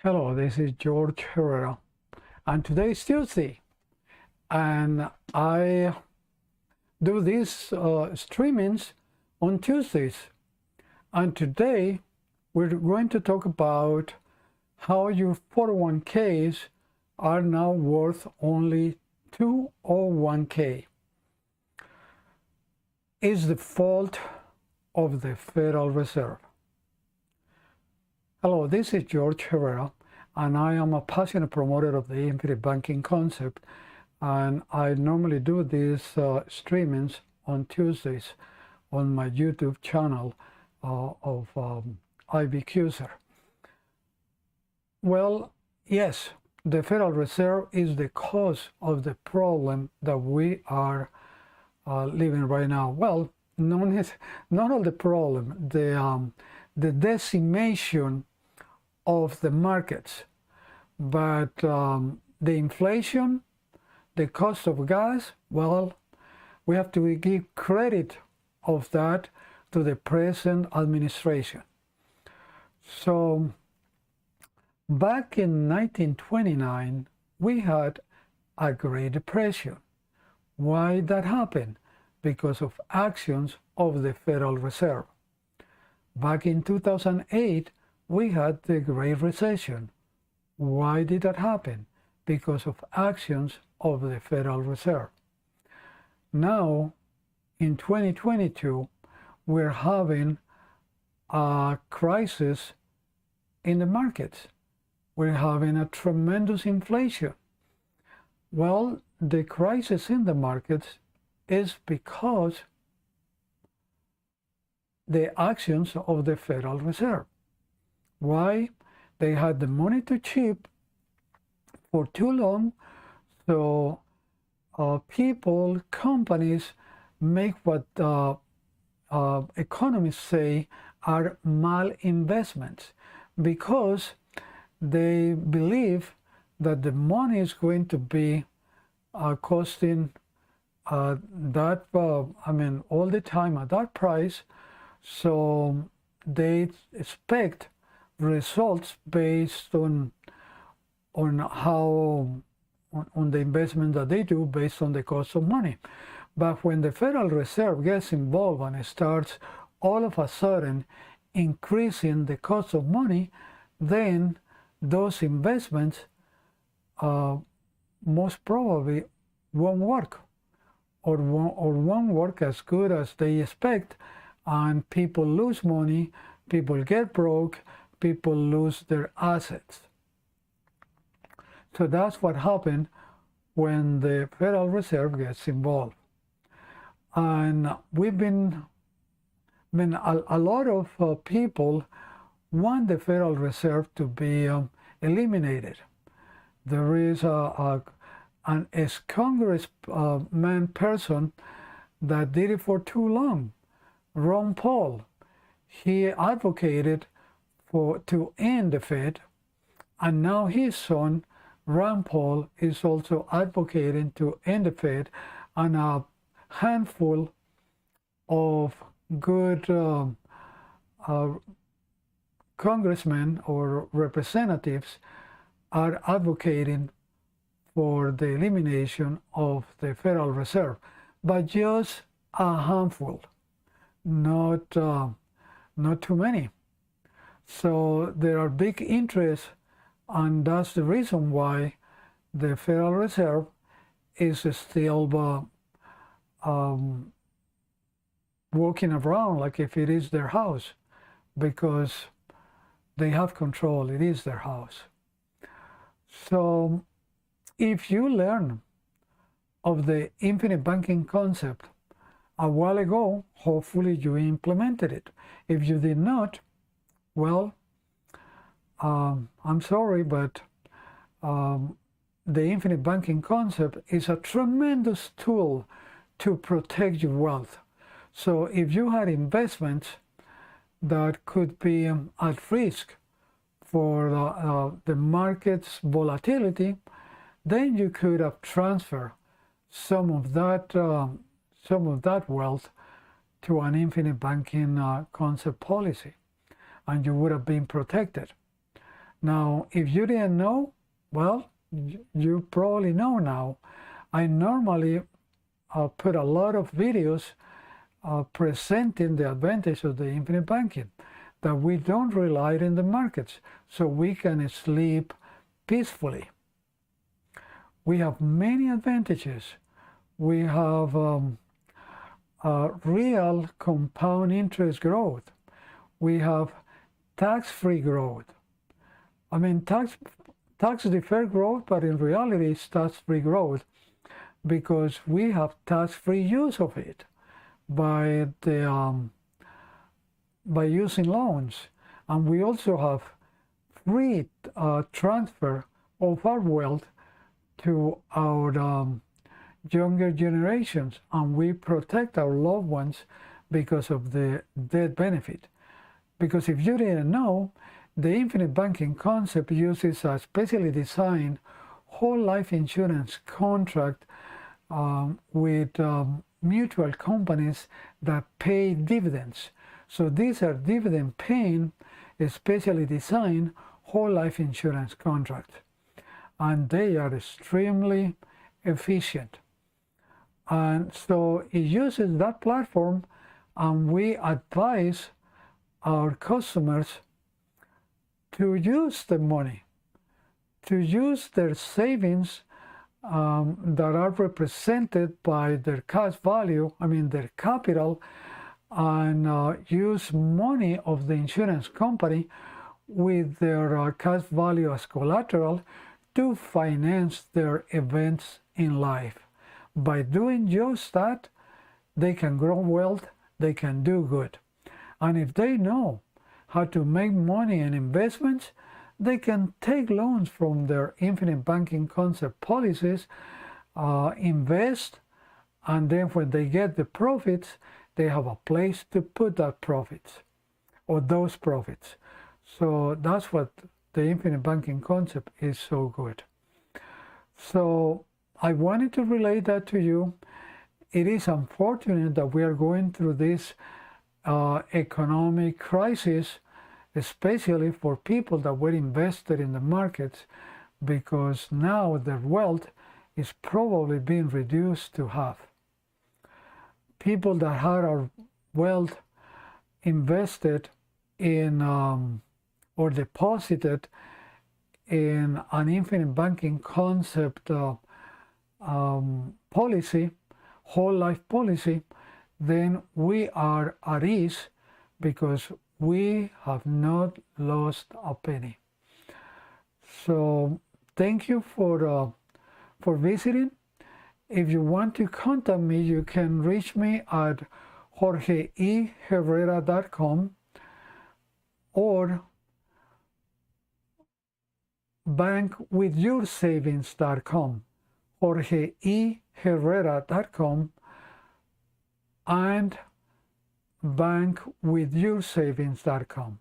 Hello, this is Jorge Herrera, and today is Tuesday, and I do these streamings on Tuesdays. And today we're going to talk about how your 401ks are now worth only 201k. Is the fault of the Federal Reserve. Hello, this is Jorge Herrera, and I am a passionate promoter of the infinite banking concept, and I normally do these streamings on Tuesdays on my YouTube channel of IBQuser. Well, yes, the Federal Reserve is the cause of the problem that we are living right now. Well, not all the problem, the decimation of the markets, but the inflation, the cost of gas, well, we have to give credit of that to the present administration. So back in 1929, we had a Great Depression. Why that happened? Because of actions of the Federal Reserve. Back in 2008, we had the Great Recession. Why did that happen? Because of actions of the Federal Reserve. Now, in 2022, we're having a crisis in the markets. We're having a tremendous inflation. Well, the crisis in the markets is because the actions of the Federal Reserve. Why? They had the money to cheap for too long, so people, companies make what economists say are malinvestments, because they believe that the money is going to be costing all the time at that price, so they expect results based on the investment that they do based on the cost of money. But when the Federal Reserve gets involved and starts all of a sudden increasing the cost of money, then those investments most probably won't work, or won't work as good as they expect, and people lose money, people get broke, people lose their assets. So that's what happened when the Federal Reserve gets involved. And a lot of people want the Federal Reserve to be eliminated. There is an ex-congressman person that did it for too long, Ron Paul. He advocated to end the Fed, and now his son, Ron Paul, is also advocating to end the Fed, and a handful of good congressmen or representatives are advocating for the elimination of the Federal Reserve, but just a handful, not too many. So there are big interests, and that's the reason why the Federal Reserve is still walking around like if it is their house, because they have control. It is their house. So if you learn of the infinite banking concept a while ago, hopefully you implemented it. If you did not, well, I'm sorry, but the infinite banking concept is a tremendous tool to protect your wealth. So if you had investments that could be at risk for the market's volatility, then you could have transferred some of that wealth to an infinite banking concept policy, and you would have been protected. Now, if you didn't know, well, you probably know now. I normally put a lot of videos presenting the advantage of the infinite banking, that we don't rely on the markets, so we can sleep peacefully. We have many advantages. We have real compound interest growth. We have tax-free growth. I mean, tax-deferred growth, but in reality it's tax-free growth because we have tax-free use of it by using loans. And we also have free transfer of our wealth to our younger generations, and we protect our loved ones because of the death benefit. Because if you didn't know, the infinite banking concept uses a specially designed whole life insurance contract with mutual companies that pay dividends. So these are dividend paying, specially designed whole life insurance contracts. And they are extremely efficient. And so it uses that platform, and we advise our customers to use the money, to use their savings that are represented by their cash value, their capital, and use money of the insurance company with their cash value as collateral to finance their events in life. By doing just that, they can grow wealth, they can do good. And if they know how to make money in investments, they can take loans from their infinite banking concept policies, invest, and then when they get the profits, they have a place to put that profits or those profits. So that's what the infinite banking concept is so good. So I wanted to relate that to you. It is unfortunate that we are going through this economic crisis, especially for people that were invested in the markets, because now their wealth is probably being reduced to half. People that had our wealth invested in or deposited in an infinite banking concept policy, whole life policy, then we are at ease because we have not lost a penny. So thank you for visiting. If you want to contact me, you can reach me at jorgeherrera.com or bankwithyoursavings.com, jorgeherrera.com and bankwithyoursavings.com.